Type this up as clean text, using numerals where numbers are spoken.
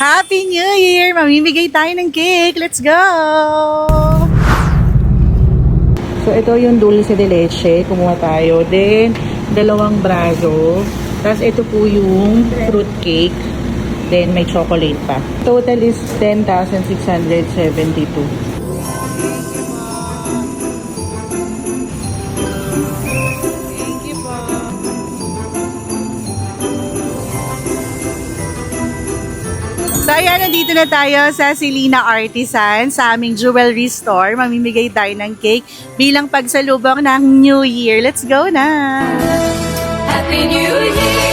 Happy New Year! Mamimigay tayo ng cake. Let's go! So, ito yung dulce de leche. Kumuha tayo. Then, dalawang brazo. Tapos, ito po yung fruit cake. Then, may chocolate pa. Total is 10,672. So ayan, nandito na tayo sa Selena Artisan, sa aming jewelry store. Mamimigay tayo ng cake bilang pagsalubong ng New Year. Let's go na! Happy New Year!